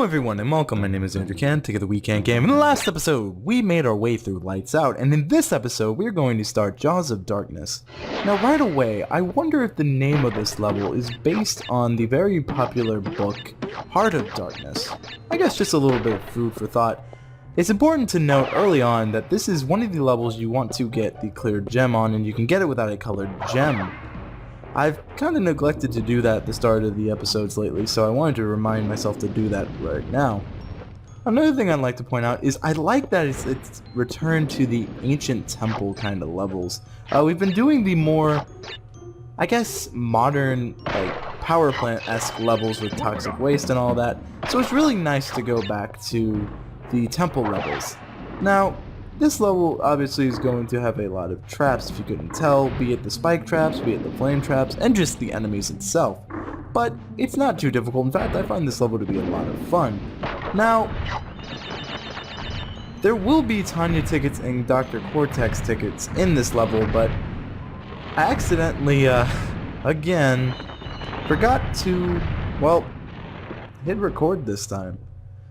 everyone and welcome, my name is Andrew Can, take the WeKanGame. In the last episode, we made our way through Lights Out, and in this episode, we're going to start Jaws of Darkness. Now right away, I wonder if the name of this level is based on the very popular book, Heart of Darkness. I guess just a little bit of food for thought. It's important to note early on that this is one of the levels you want to get the cleared gem on, and you can get it without a colored gem. I've kind of neglected to do that at the start of the episodes lately, so I wanted to remind myself to do that right now. Another thing I'd like to point out is I like that it's returned to the ancient temple kind of levels. We've been doing the more, I guess, modern, like, power plant-esque levels with toxic waste and all that, so it's really nice to go back to the temple levels. Now, this level obviously is going to have a lot of traps, if you couldn't tell, be it the spike traps, be it the flame traps, and just the enemies itself. But it's not too difficult. In fact, I find this level to be a lot of fun. Now, there will be Tanya tickets and Dr. Cortex tickets in this level, but I accidentally, again, forgot to, well, hit record this time.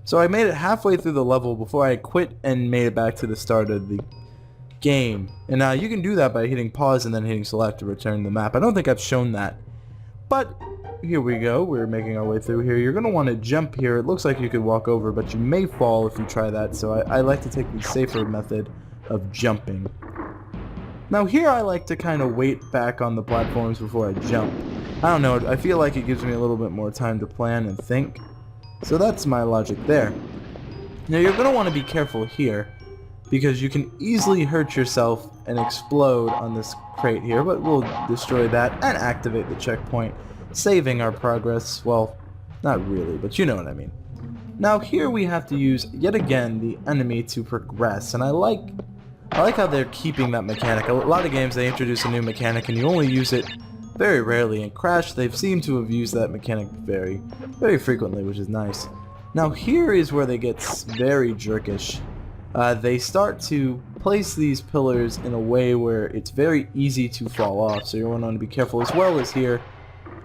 So I made it halfway through the level before I quit and made it back to the start of the game. And you can do that by hitting pause and then hitting select to return the map. I don't think I've shown that. But here we go. We're making our way through here. You're going to want to jump here. It looks like you could walk over, but you may fall if you try that. So I like to take the safer method of jumping. Now here I like to kind of wait back on the platforms before I jump. I don't know. I feel like it gives me a little bit more time to plan and think. So that's my logic there. Now you're going to want to be careful here, because you can easily hurt yourself and explode on this crate here, but we'll destroy that and activate the checkpoint, saving our progress. Well, not really, but you know what I mean. Now here we have to use, yet again, the enemy to progress, and I like how they're keeping that mechanic. A lot of games, they introduce a new mechanic and you only use it very rarely. In Crash, they've seemed to have used that mechanic very frequently, which is nice. Now here is where they get very jerkish. They start to place these pillars in a way where it's very easy to fall off, so you want to be careful as well as here.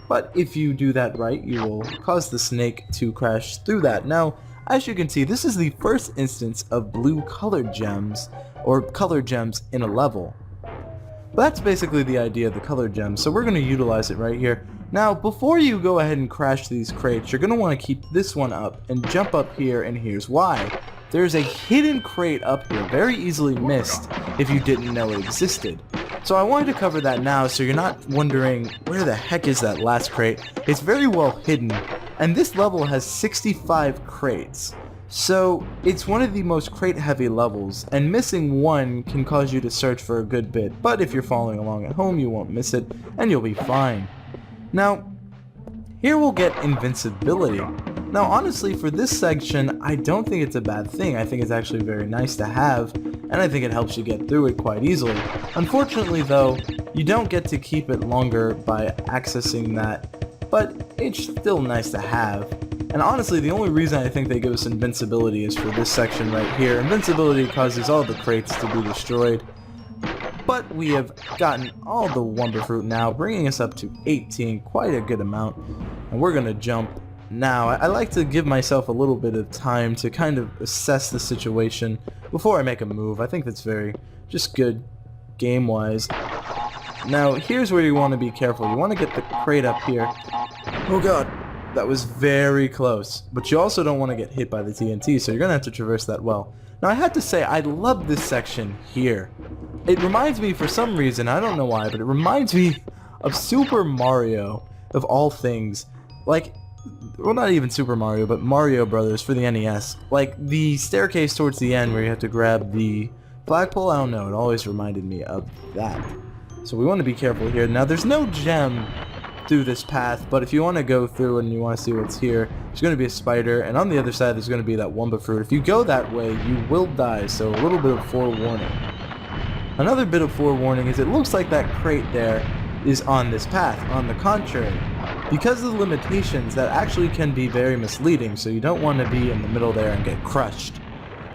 But if you do that right, you will cause the snake to crash through that. Now, as you can see, this is the first instance of blue colored gems, or colored gems in a level. That's basically the idea of the colored gems, so we're going to utilize it right here. Now, before you go ahead and crash these crates, you're going to want to keep this one up and jump up here, and here's why. There's a hidden crate up here, very easily missed if you didn't know it existed. So I wanted to cover that now so you're not wondering, where the heck is that last crate? It's very well hidden, and this level has 65 crates. So, it's one of the most crate-heavy levels, and missing one can cause you to search for a good bit, but if you're following along at home, you won't miss it, and you'll be fine. Now, here we'll get invincibility. Now, honestly, for this section, I don't think it's a bad thing. I think it's actually very nice to have, and I think it helps you get through it quite easily. Unfortunately, though, you don't get to keep it longer by accessing that, but it's still nice to have. And honestly, the only reason I think they give us invincibility is for this section right here. Invincibility causes all the crates to be destroyed. But we have gotten all the Wumber Fruit now, bringing us up to 18, quite a good amount. And we're going to jump now. I like to give myself a little bit of time to kind of assess the situation before I make a move. I think that's very just good game-wise. Now, here's where you want to be careful. You want to get the crate up here. Oh god. That was very close, but you also don't want to get hit by the TNT, so you're going to have to traverse that well. Now, I have to say, I love this section here. It reminds me, for some reason, I don't know why, but it reminds me of Super Mario, of all things. Like, well, not even Super Mario, but Mario Brothers for the NES. Like, the staircase towards the end where you have to grab the flagpole, I don't know, it always reminded me of that. So we want to be careful here. Now, there's no gem through this path, but if you want to go through and you want to see what's here, there's going to be a spider, and on the other side there's going to be that Wumba Fruit. If you go that way, you will die, so a little bit of forewarning. Another bit of forewarning is it looks like that crate there is on this path. On the contrary, because of the limitations, that actually can be very misleading, so you don't want to be in the middle there and get crushed.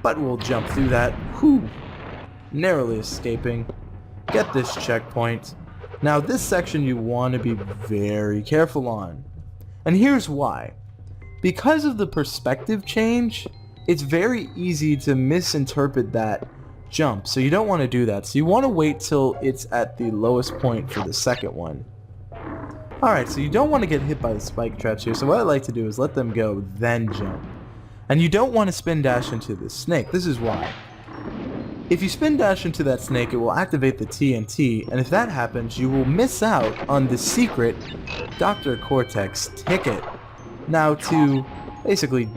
But we'll jump through that, whew, narrowly escaping, get this checkpoint. Now this section you want to be very careful on, and here's why. because of the perspective change, it's very easy to misinterpret that jump. So you don't want to do that. So you want to wait till it's at the lowest point for the second one. Alright, so you don't want to get hit by the spike traps here. So what I like to do is let them go, then jump. And you don't want to spin dash into the snake. This is why. If you spin dash into that snake, it will activate the TNT, and if that happens, you will miss out on the secret Dr. Cortex ticket. Now, to basically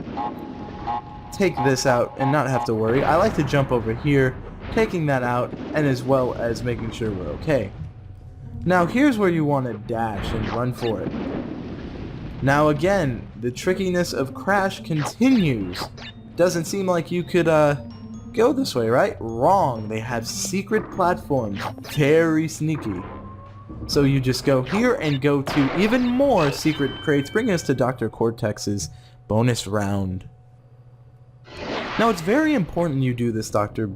take this out and not have to worry, I like to jump over here, taking that out, and as well as making sure we're okay. Now, here's where you want to dash and run for it. Now again, the trickiness of Crash continues. Doesn't seem like you could, go this way, right? Wrong. They have secret platforms. Very sneaky. So you just go here and go to even more secret crates, bringing us to Dr. Cortex's bonus round. Now it's very important you do this Dr.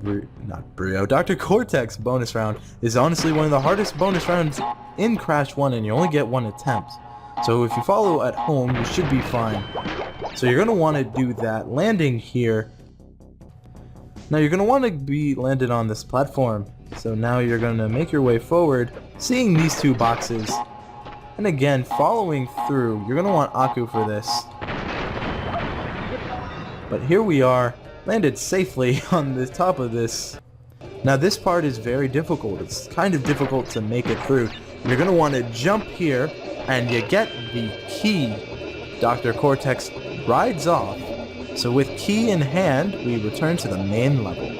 Cortex bonus round. Is honestly one of the hardest bonus rounds in Crash 1, and you only get one attempt. So if you follow at home, you should be fine. So you're going to want to do that, landing here. Now you're going to want to be landed on this platform. So now you're going to make your way forward, seeing these two boxes. And again, following through, you're going to want Aku for this. But here we are, landed safely on the top of this. Now this part is very difficult. It's kind of difficult to make it through. You're going to want to jump here, and you get the key. Dr. Cortex rides off. So with key in hand, we return to the main level.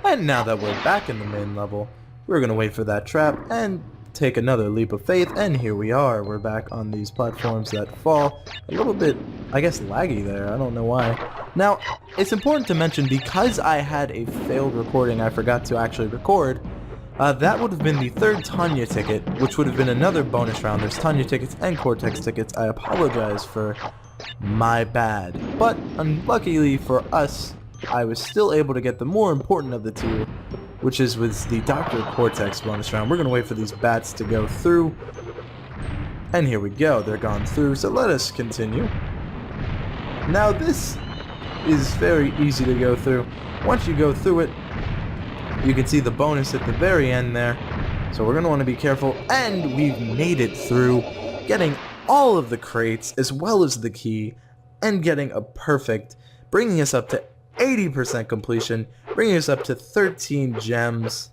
And now that we're back in the main level, we're going to wait for that trap and take another leap of faith, and here we are. We're back on these platforms that fall a little bit, I guess, laggy there. I don't know why. Now, it's important to mention, because I had a failed recording, I forgot to actually record. That would have been the third Tanya ticket, which would have been another bonus round. There's Tanya tickets and Cortex tickets. I apologize for my bad. But unluckily for us, I was still able to get the more important of the two, which was the Dr. Cortex bonus round. We're going to wait for these bats to go through. And here we go. They're gone through. So let us continue. Now this is very easy to go through. Once you go through it, you can see the bonus at the very end there. So we're going to want to be careful. And we've made it through, getting all of the crates as well as the key, and getting a perfect, bringing us up to 80% completion, bringing us up to 13 gems.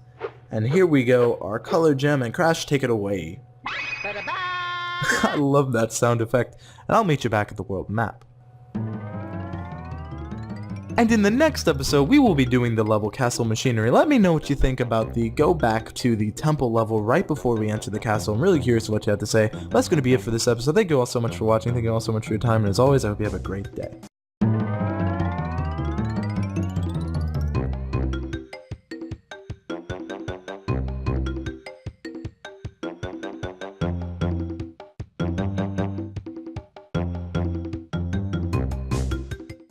And here we go, our color gem, and Crash, take it away. I love that sound effect. And I'll meet you back at the world map. And in the next episode, we will be doing the level Castle Machinery. Let me know what you think about the go back to the temple level right before we enter the castle. I'm really curious what you have to say. That's going to be it for this episode. Thank you all so much for watching. Thank you all so much for your time. And as always, I hope you have a great day.